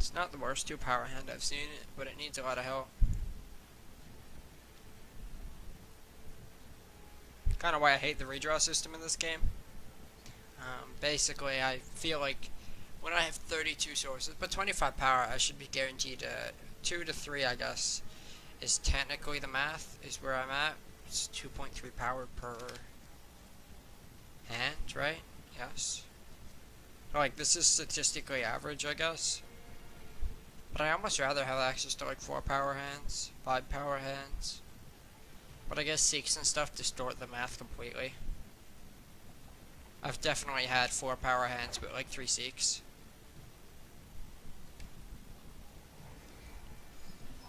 It's not the worst 2 power hand I've seen, but it needs a lot of help. Kind of why I hate the redraw system in this game. Basically, I feel like when I have 32 sources, but 25 power, I should be guaranteed 2 to 3, I guess, is technically the math, is where I'm at. It's 2.3 power per hand, right? Yes. Like, this is statistically average, I guess. But I almost rather have access to like 4 power hands, 5 power hands. But I guess seeks and stuff distort the math completely. I've definitely had 4 power hands with like 3 seeks.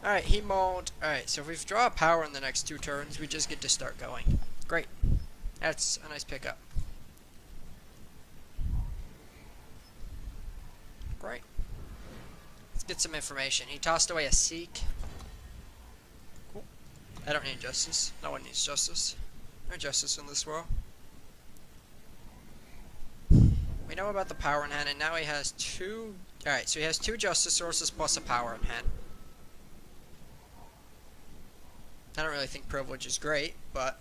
Alright, he mauled. Alright, so if we draw a power in the next 2 turns, we just get to start going. Great. That's a nice pickup. Great. Let's get some information. He tossed away a seek. Cool. I don't need justice. No one needs justice. No justice in this world. We know about the power in hand, and now he has 2... Alright, so he has 2 justice sources plus a power in hand. I don't really think privilege is great, but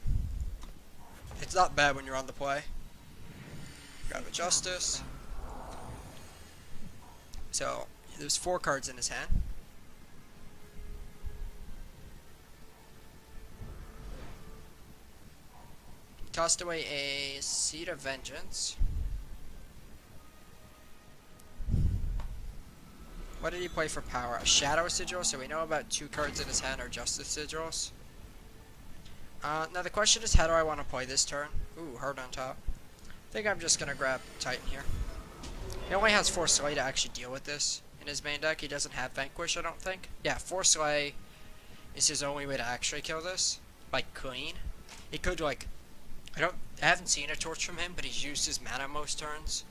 it's not bad when you're on the play. Grab a justice. So, there's 4 cards in his hand. He tossed away a Seed of Vengeance. What did he play for power? A Shadow Sigil, so we know about 2 cards in his hand are Justice Sigils. Now the question is, how do I want to play this turn? Ooh, hard on top. I think I'm just going to grab Titan here. He only has 4 Slay to actually deal with this in his main deck. He doesn't have Vanquish, I don't think. Yeah, 4 Slay is his only way to actually kill this. Like, clean. He could, like... I haven't seen a Torch from him, but he's used his mana most turns.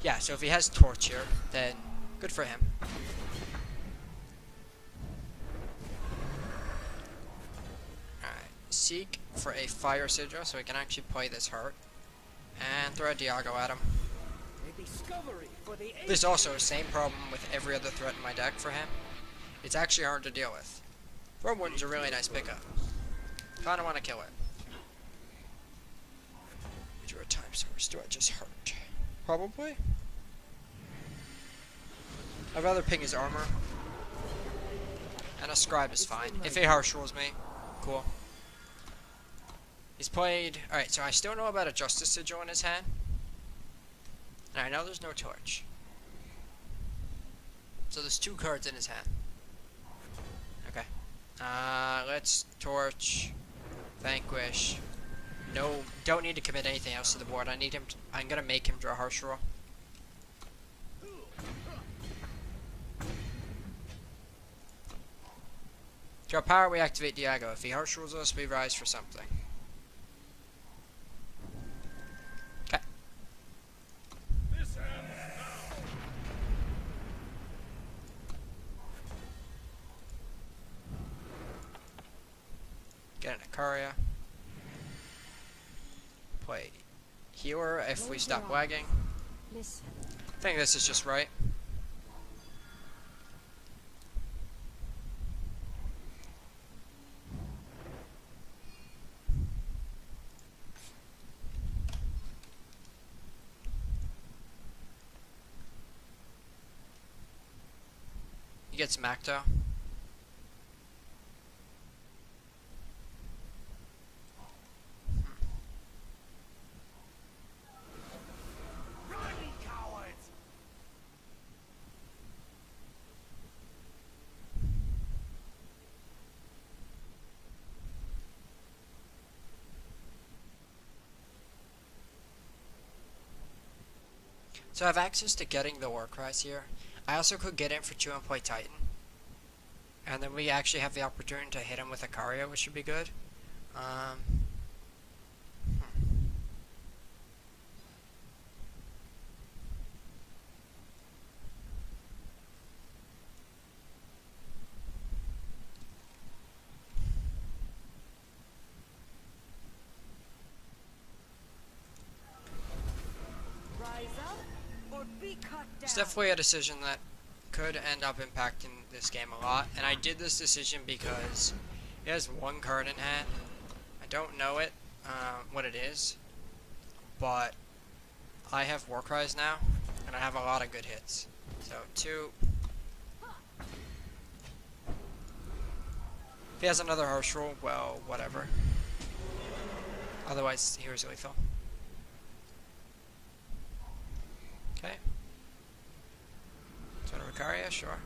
Yeah, so if he has Torch here, then good for him. Seek for a Fire Sigil so we can actually play this hurt. And throw a Diago at him. There's also the same problem with every other threat in my deck for him. It's actually hard to deal with. Throw Warden's a really nice pickup. Kinda wanna kill it. Draw a Time Source. Do I just hurt? Probably. I'd rather ping his armor. And a Scribe is fine. If he harsh rolls me, cool. He's played... Alright, so I still know about a Justice Sigil in his hand. And I know there's no Torch. So there's 2 cards in his hand. Okay. Let's Torch. Vanquish. No, don't need to commit anything else to the board. I need him to, I'm gonna make him draw Harsh Roll. Draw power, we activate Diago. If he Harsh Rolls us, we rise for something. Get an Ikaria. Play Healer if we stop lagging. I think this is just right. He gets Macto. So I have access to getting the Warcries here. I also could get in for 2 and play Titan. And then we actually have the opportunity to hit him with Ikaria, which would be good. It's definitely a decision that could end up impacting this game a lot. And I did this decision because he has one card in hand. I don't know what it is, but I have War Cries now, and I have a lot of good hits. So 2. If he has another harsh roll, well, whatever. Otherwise, here's lethal. Okay. So to Ricaria, sure.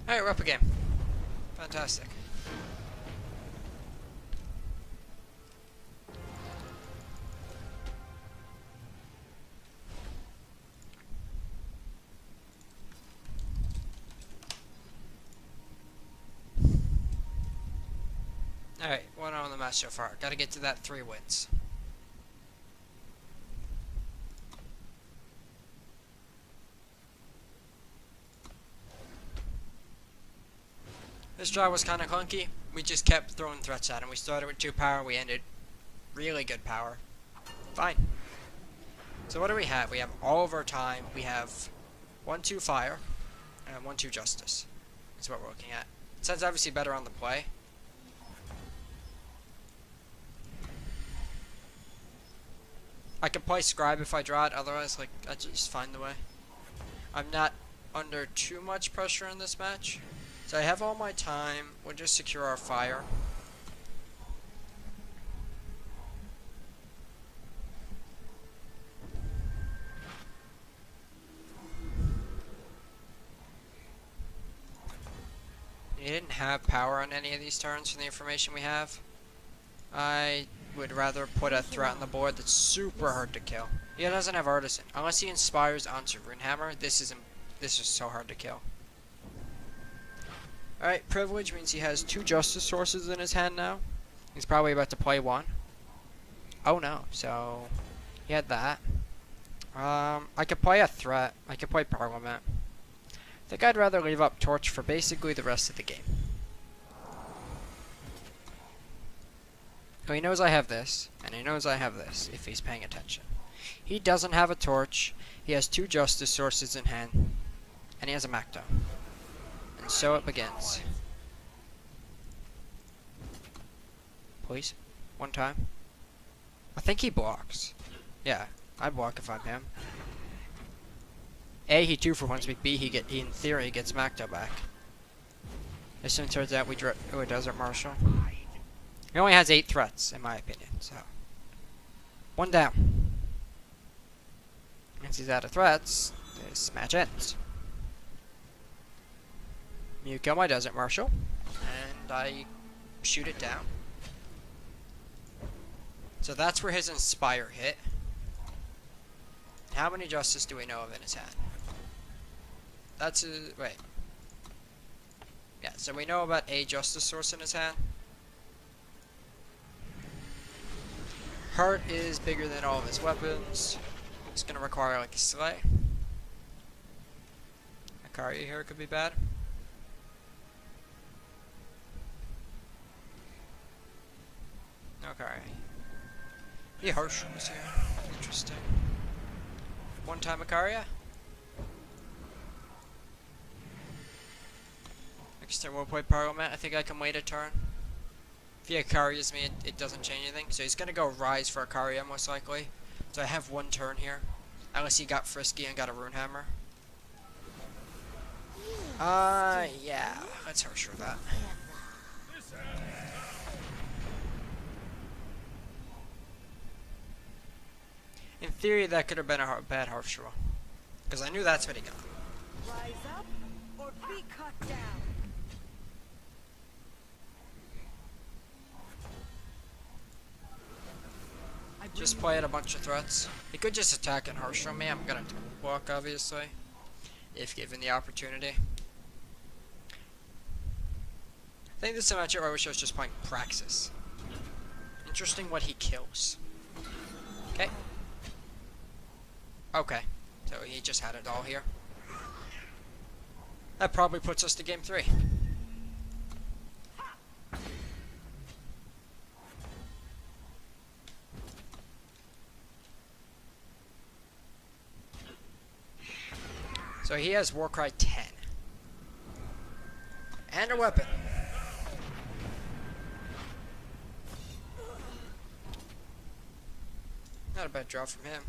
Alright, we're up again. Fantastic. Alright, 1-0 on the match so far. Gotta get to that 3 wins. This draw was kind of clunky. We just kept throwing threats at him. We started with 2 power, we ended really good power. Fine. So what do we have? We have all of our time. We have 1-2 fire and 1-2 justice. That's what we're looking at. Sounds obviously better on the play. I can play scribe if I draw it, otherwise like I just find the way. I'm not under too much pressure in this match. So I have all my time. We'll just secure our fire. He didn't have power on any of these turns from the information we have. I would rather put a threat on the board that's super hard to kill. He doesn't have artisan. Unless he inspires onto Runehammer, this is so hard to kill. Alright, privilege means he has 2 justice sources in his hand now. He's probably about to play 1. Oh no, so he had that. I could play a threat. I could play Parliament. I think I'd rather leave up Torch for basically the rest of the game. So he knows I have this, and he knows I have this, if he's paying attention. He doesn't have a Torch, he has 2 Justice sources in hand, and he has a Macto. And so it begins. Please? 1 time? I think he blocks. Yeah, I block if I'm him. A, he 2-for-1s me. B, he in theory gets Macto back. As soon as it turns out we a Desert Marshal. He only has 8 threats, in my opinion, so. 1 down. Once he's out of threats, this match ends. You kill my Desert Marshal, and I shoot it down. So that's where his Inspire hit. How many Justice do we know of in his hand? That's a... wait. Yeah, so we know about a Justice source in his hand. Heart is bigger than all of his weapons. It's gonna require like a Slay. Akari here could be bad. Okay. He harsh was here. Interesting. 1 time Akaria. Next turn we'll play Parliament. I think I can wait a turn. If he Akarias me, it doesn't change anything. So he's gonna go Rise for Akaria most likely. So I have 1 turn here. Unless he got frisky and got a Runehammer. Yeah. Let's harsh for that. In theory, that could have been a bad harsh roll. Because I knew that's what he got. Rise up or be cut down. Just play at a bunch of threats. He could just attack and harsh from me. I'm gonna block, obviously, if given the opportunity. I think this is a matchup where I wish I was just playing Praxis. Interesting what he kills. Okay. Okay. So he just had it all here. That probably puts us to game 3. So he has Warcry 10. And a weapon. Not a bad draw from him.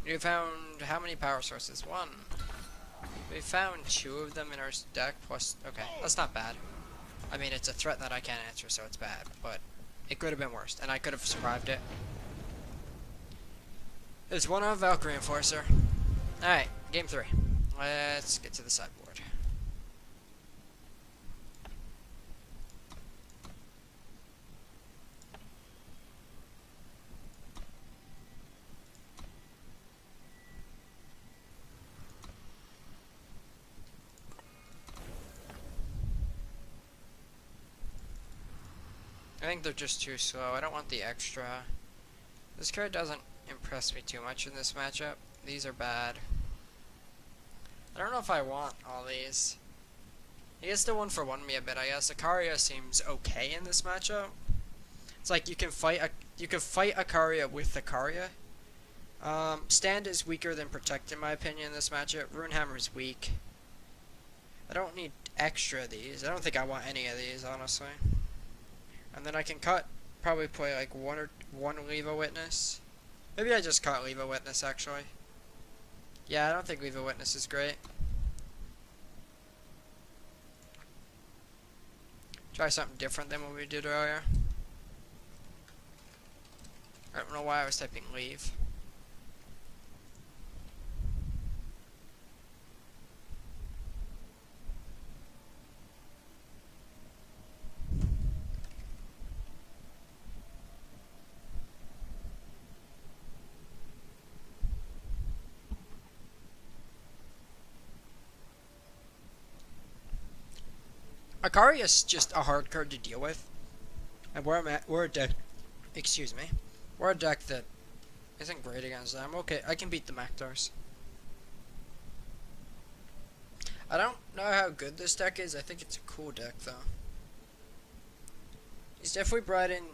We found how many power sources? One. We found 2 of them in our deck plus... Okay, that's not bad. I mean, it's a threat that I can't answer, so it's bad. But it could have been worse, and I could have survived it. There's one on Valkyrie Enforcer. Alright, game 3. Let's get to the sideboard. I think they're just too slow. I don't want the extra. This card doesn't impress me too much in this matchup. These are bad. I don't know if I want all these. He gets to 1-for-1 me a bit, I guess. Ikaria seems okay in this matchup. It's like you can fight Ikaria with Ikaria. Stand is weaker than Protect in my opinion in this matchup. Runehammer is weak. I don't need extra of these. I don't think I want any of these, honestly. And then I can probably play like one Leave a Witness. Maybe I just cut Leave a Witness actually. Yeah, I don't think Leave a Witness is great. Try something different than what we did earlier. I don't know why I was typing leave. Akari is just a hard card to deal with, and we're a deck. Excuse me, we're a deck that isn't great against them. Okay, I can beat the Maktars. I don't know how good this deck is. I think it's a cool deck though. He's definitely brought in.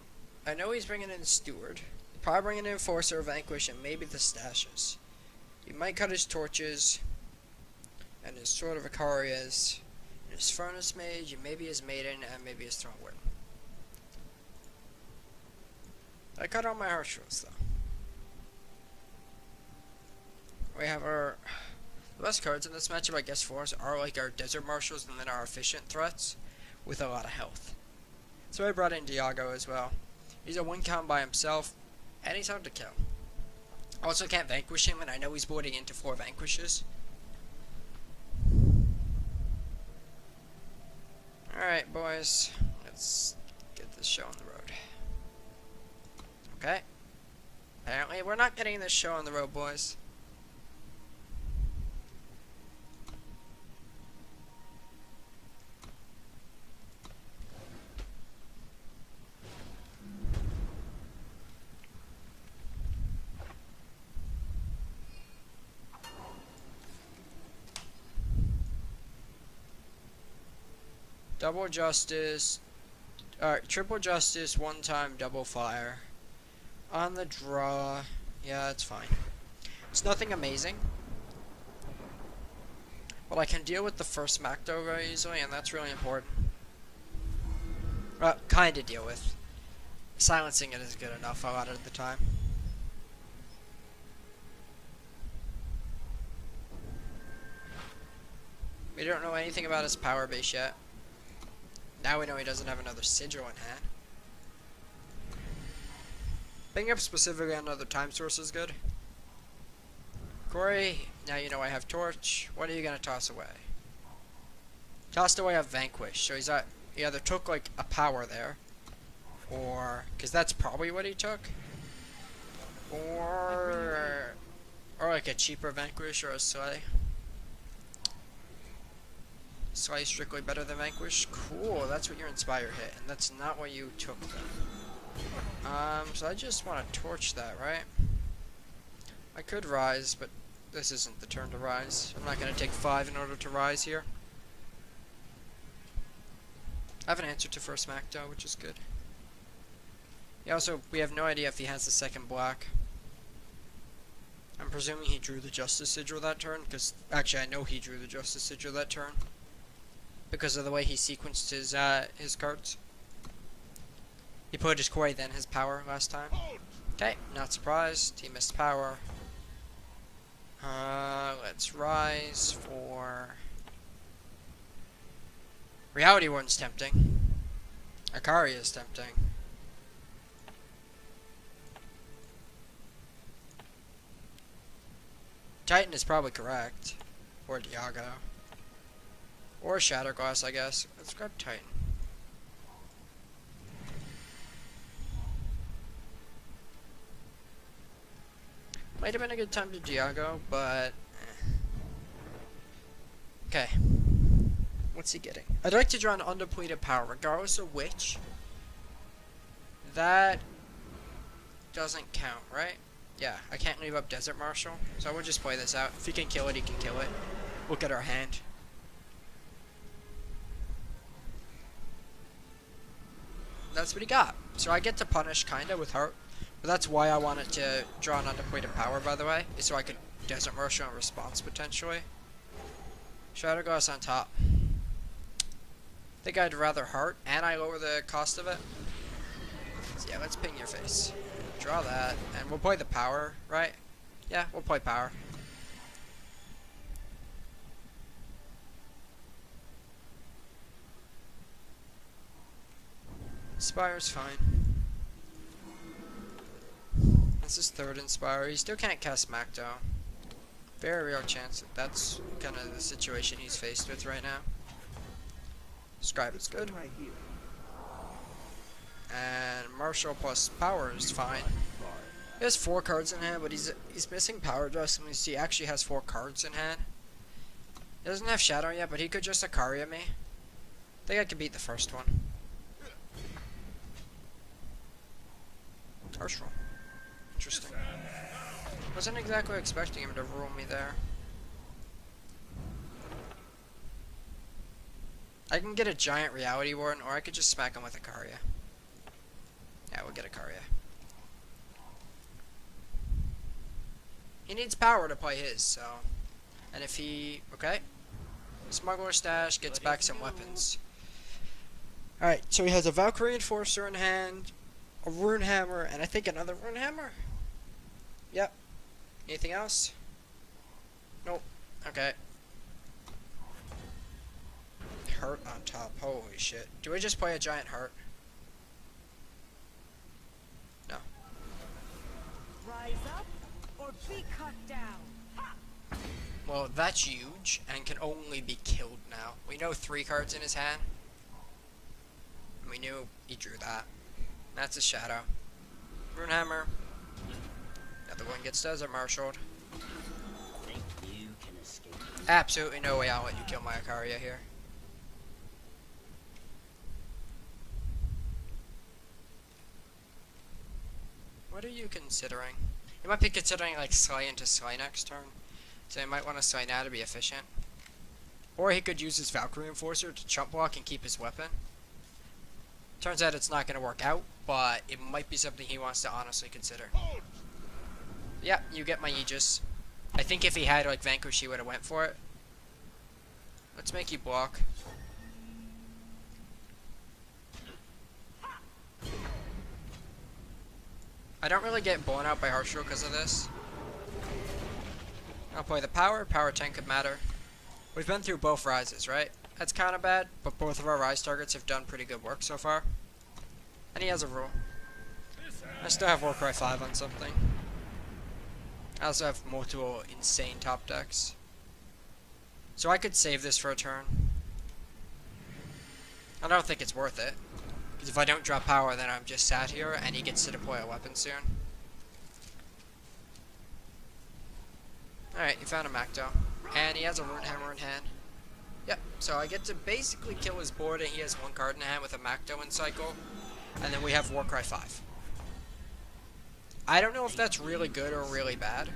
I know he's bringing in Steward. He's probably bringing in Enforcer, Vanquish, and maybe the Stashes. He might cut his Torches and his Sword of Icarias. His Furnace Mage, and maybe his Maiden, and maybe his Thronewarden. I cut all my Harshals though. We have our the best cards in this matchup, I guess, for us are like our Desert Marshals and then our efficient threats with a lot of health. So I brought in Diago as well. He's a 1-count by himself, and he's hard to kill. Also can't vanquish him, and I know he's boarding into 4 vanquishes. Alright, boys, let's get this show on the road. Okay. Apparently, we're not getting this show on the road, boys. Double Justice, Triple Justice, 1-time double fire. On the draw, yeah, it's fine. It's nothing amazing. But I can deal with the first Macto very easily, and that's really important. Kinda deal with. Silencing it is good enough a lot of the time. We don't know anything about his power base yet. Now we know he doesn't have another Sigil in hand. Picking up specifically on another time source is good. Corey, now you know I have Torch. What are you gonna toss away? Tossed away a Vanquish. So he either took like a power there, or because that's probably what he took, or like a cheaper Vanquish or a Slay. Slay strictly better than Vanquish. Cool, that's what your Inspire hit, and that's not what you took then. So I just want to torch that, right? I could rise, but this isn't the turn to rise. I'm not going to take 5 in order to rise here. I have an answer to first Macto, which is good. We have no idea if he has the second black. I'm presuming he drew the Justice Sigil that turn, because actually I know he drew the Justice Sigil that turn because of the way he sequenced his cards. He put his Koi then his power last time. Okay, not surprised. He missed power. Let's rise for Reality One's tempting. Akari is tempting. Titan is probably correct. Or Diago. Or Shatterglass, I guess. Let's grab Titan. Might have been a good time to Diago, but... Okay. What's he getting? I'd like to draw an undepleted power, regardless of which. That doesn't count, right? Yeah, I can't leave up Desert Marshal, so we'll just play this out. If he can kill it, he can kill it. Look at our hand. That's what he got. So I get to punish, kinda, with Heart. But that's why I wanted to draw an undepleted power, by the way. Is so I could Desert Marshal in response, potentially. Shatterglass on top. I think I'd rather Heart, and I lower the cost of it. So yeah, let's ping your face. Draw that, and we'll play the power, right? Yeah, we'll play power. Inspire's fine. This is third Inspire. He still can't cast Macto. Very real chance that that's kind of the situation he's faced with right now. Scribe is good. And Marshall plus power is fine. He has 4 cards in hand, but he's missing power dress, and he actually has 4 cards in hand. He doesn't have Shadow yet, but he could just Akaria me. I think I could beat the first one. Harsh roll. Interesting. Wasn't exactly expecting him to rule me there. I can get a giant Reality Warden, or I could just smack him with Akaria. Yeah, we'll get Akaria. He needs power to play his, so... And if he... Okay. Smuggler Stash gets back some weapons. Alright, so he has a Valkyrie Enforcer in hand, a Rune Hammer, and I think another Rune Hammer? Yep. Anything else? Nope. Okay. Heart on top. Holy shit. Do we just play a giant heart? No. Rise up or be cut down. Ha! Well, that's huge and can only be killed now. We know 3 cards in his hand. We knew he drew that. That's a Shadow. Runehammer. Another one gets Desert Marshaled. Absolutely no way I'll let you kill my Akaria here. What are you considering? You might be considering like Slay into Slay next turn. So you might want to Slay now to be efficient. Or he could use his Valkyrie Enforcer to chump block and keep his weapon. Turns out it's not going to work out, but it might be something he wants to honestly consider. Yeah, you get my Aegis. I think if he had like Vanquish, he would have went for it. Let's make you block. I don't really get blown out by Harshro because of this. I'll play the power. Power 10 could matter. We've been through both rises, right? That's kind of bad, but both of our rise targets have done pretty good work so far. And he has a rule. I still have Warcry 5 on something. I also have multiple insane top decks. So I could save this for a turn. I don't think it's worth it. Because if I don't drop power, then I'm just sat here, and he gets to deploy a weapon soon. Alright, he found a Macto. And he has a Rune Hammer in hand. Yep, so I get to basically kill his board, and he has 1 card in hand with a Macto in cycle. And then we have Warcry 5. I don't know if that's really good or really bad.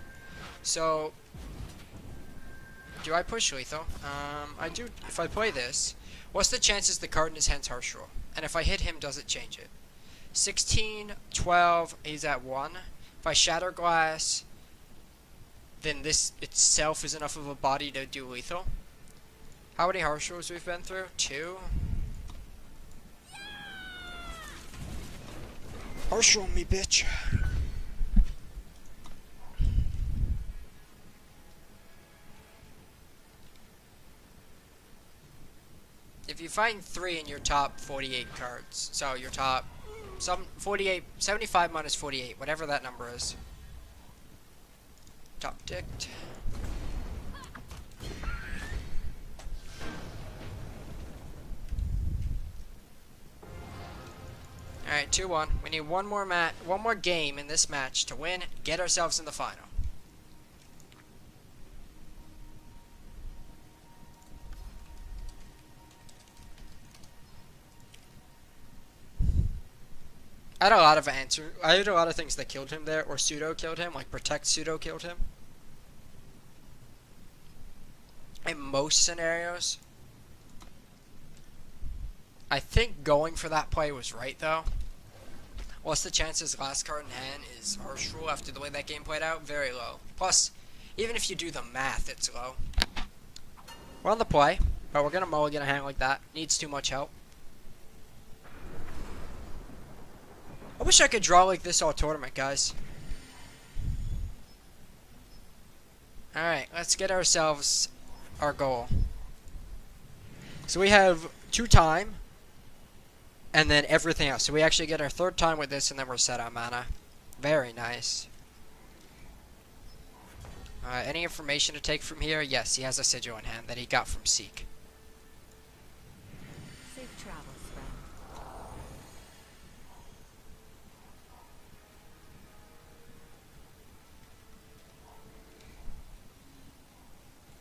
So, do I push lethal? I do. If I play this, what's the chances the card in his hand's Harsh Roll? And if I hit him, does it change it? 16, 12, he's at 1. If I Shatter Glass, then this itself is enough of a body to do lethal. How many harsh rolls we've been through? 2. Harsh roll me, bitch. If you find 3 in your top 48 cards, so your top 75 minus 48, whatever that number is. Top ticked. Alright, 2-1. We need one more game in this match to win, get ourselves in the final. I had a lot of things that killed him there, or pseudo killed him, like protect pseudo killed him. In most scenarios. I think going for that play was right though. What's the chances last card in hand is harsh rule after the way that game played out? Very low. Plus, even if you do the math, it's low. We're on the play, but we're gonna mulligan a hand like that. Needs too much help. I wish I could draw like this all tournament, guys. Alright, let's get ourselves our goal. So we have 2 time, and then everything else. So we actually get our 3rd time with this, and then we're set on mana. Very nice. Any information to take from here? Yes, he has a sigil in hand that he got from Seek. Safe travels, friend.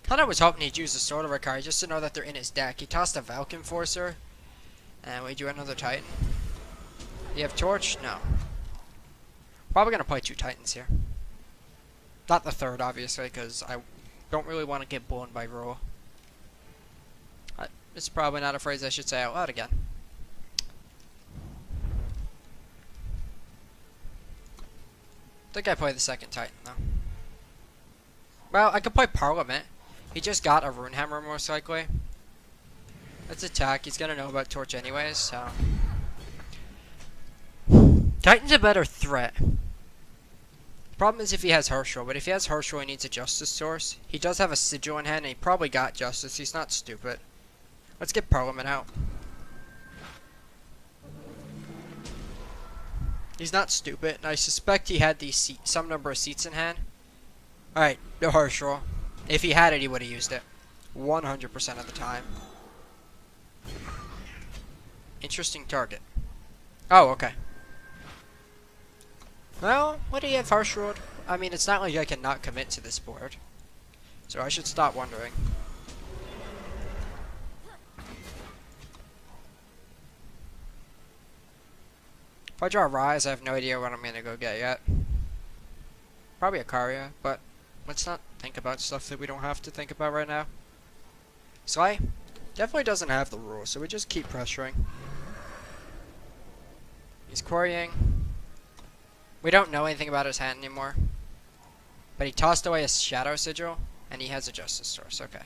Kinda was hoping he'd use the Sword of card just to know that they're in his deck. He tossed a Valk Enforcer, and we do another Titan. You have Torch? No. Probably gonna play 2 Titans here. Not the 3rd, obviously, because I don't really want to get blown by rule. It's probably not a phrase I should say out loud again. I think I play the 2nd Titan, though. Well, I could play Parliament. He just got a Runehammer, most likely. Let's attack. He's gonna know about Torch anyways, so... Titan's a better threat. Problem is if he has Herschel, but if he has Herschel, he needs a Justice Source. He does have a Sigil in hand, and he probably got Justice. He's not stupid. Let's get Parliament out. He's not stupid, and I suspect he had some number of seats in hand. Alright, no Herschel. If he had it, he would have used it. 100% of the time. Interesting target. Oh, okay. Well, what do you have, Harsh Road? I mean, it's not like I cannot commit to this board. So I should stop wondering. If I draw Rise, I have no idea what I'm going to go get yet. Probably a Karya, but let's not think about stuff that we don't have to think about right now. Sly definitely doesn't have the rule, so we just keep pressuring. He's quarrying. We don't know anything about his hand anymore. But he tossed away a Shadow Sigil, and he has a Justice Source. Okay.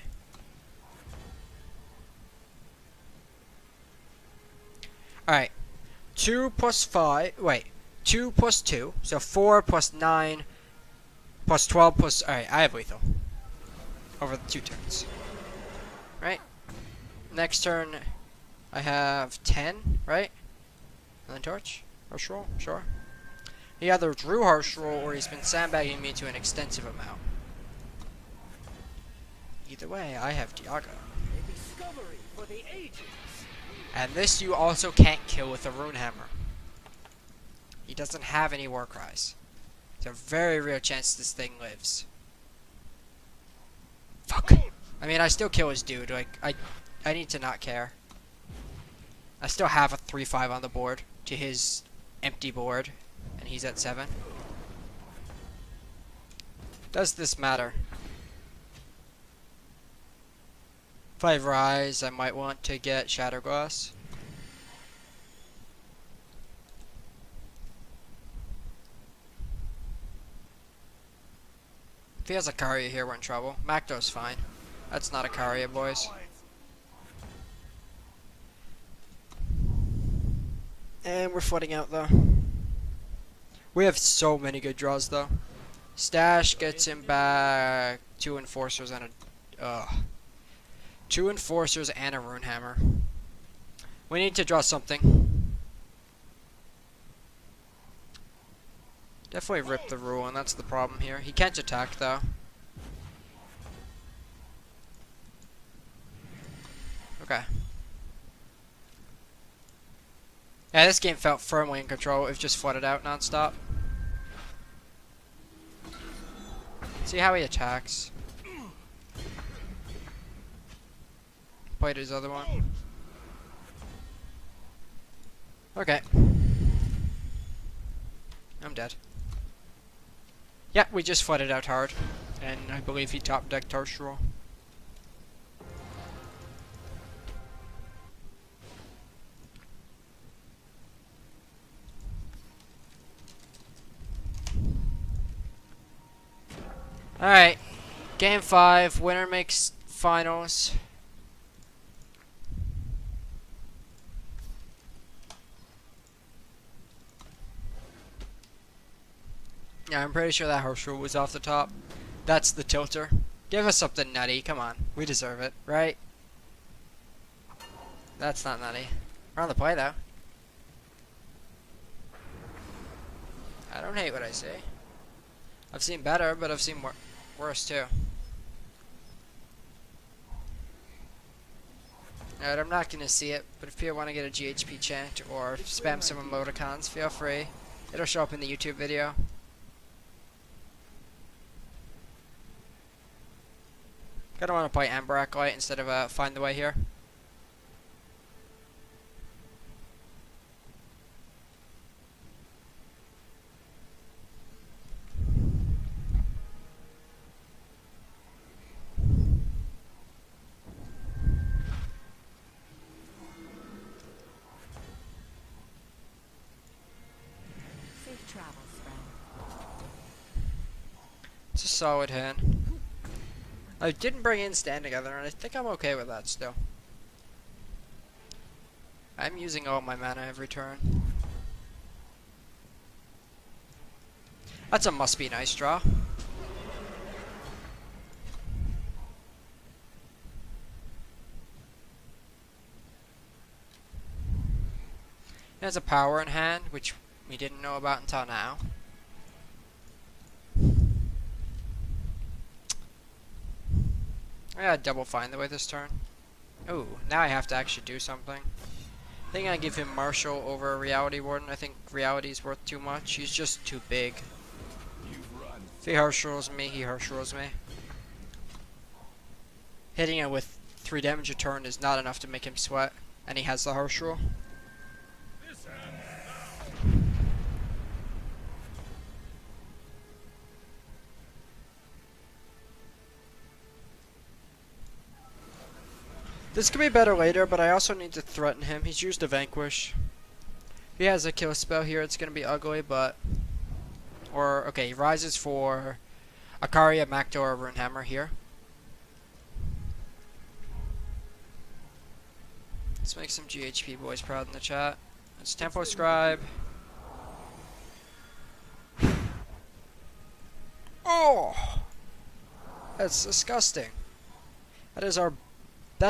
Alright. 2 plus 5. Wait. 2 plus 2. So 4 plus 9 plus 12 plus... Alright, I have lethal. Over the 2 turns. Right? Next turn, I have 10, right? And then Torch? Harsh Roll? Sure. He either drew Harsh Roll or he's been sandbagging me to an extensive amount. Either way, I have Diaga. A discovery for the ages. And this you also can't kill with a Runehammer. He doesn't have any War Cries. There's a very real chance this thing lives. Fuck. I mean, I still kill his dude. Like, I need to not care. I still have a 3-5 on the board to his empty board. And he's at 7. Does this matter? If I Rise, I might want to get Shatterglass. If he has a Karya here, we're in trouble. Macto's fine. That's not a Karya, boys. And we're flooding out, though. We have so many good draws, though. Stash gets him back 2 Enforcers and a... 2 Enforcers and a Runehammer. We need to draw something. Definitely rip the rule, and that's the problem here. He can't attack, though. Okay. Yeah, this game felt firmly in control. It just flooded out non-stop. See how he attacks. Played his other one. Okay. I'm dead. Yeah, we just flooded out hard. And I believe he top decked Tertial. Alright. Game 5. Winner makes finals. Yeah, I'm pretty sure that Herschel was off the top. That's the tilter. Give us something nutty. Come on. We deserve it, right? That's not nutty. We're on the play, though. I don't hate what I see. I've seen better, but I've seen worse, too. Alright, I'm not going to see it, but if people want to get a GHP chant or spam some emoticons, feel free. It'll show up in the YouTube video. I don't want to play Amber Acolyte instead of Find the Way here. Safe travels, friend. It's a solid hand. I didn't bring in Stand Together, and I think I'm okay with that still. I'm using all my mana every turn. That's a must be nice draw. He has a power in hand, which we didn't know about until now. I gotta double Find the Way this turn. Ooh, now I have to actually do something. I think I give him Marshall over Reality Warden. I think Reality's worth too much. He's just too big. If he Herschels me, he Herschels me. Hitting it with 3 damage a turn is not enough to make him sweat. And he has the Herschel. This could be better later, but I also need to threaten him. He's used a Vanquish. If he has a kill spell here, it's going to be ugly, but... Or, okay, he rises for Akaria, Macto, or Runehammer here. Let's make some GHP boys proud in the chat. It's Tempo Scribe. Oh! That's disgusting. That's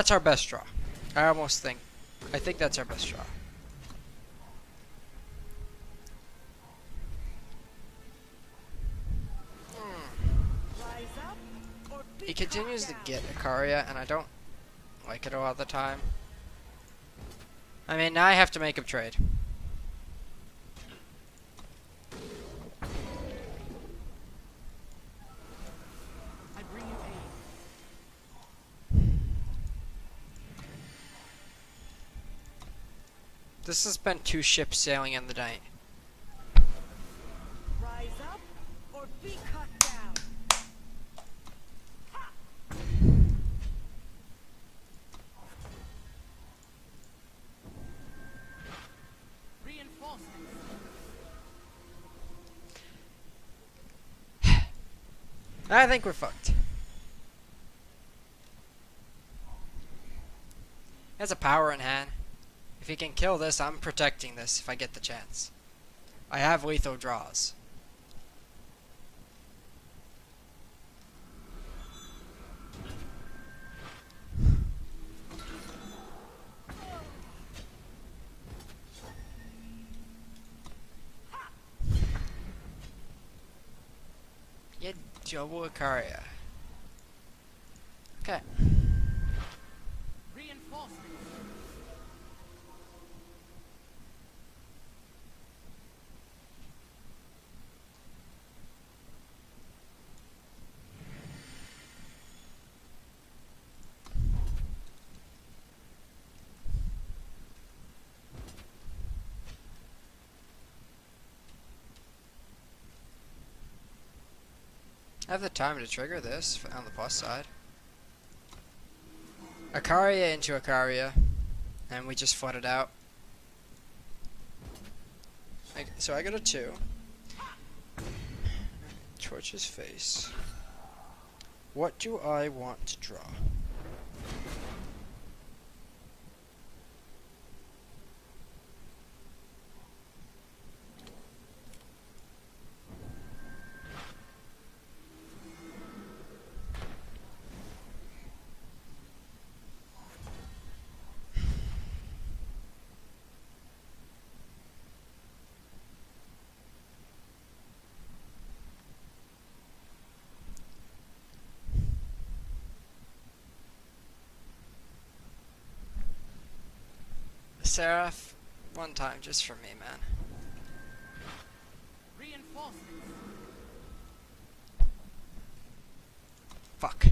our best draw. I think that's our best draw. He continues to get Akaria, and I don't like it a lot of the time. I mean, now I have to make him trade. This has been 2 ships sailing in the night. Rise up or be cut down. Reinforcements. I think we're fucked. He has a power in hand. If he can kill this, I'm protecting this if I get the chance. I have lethal draws. Get double Icaria. Okay. Reinforcements. I have the time to trigger this on the plus side. Icaria into Icaria. And we just flood it out. So I got a 2. Torch his face. What do I want to draw? Seraph, one time just for me, man. Reinforcements. Fuck.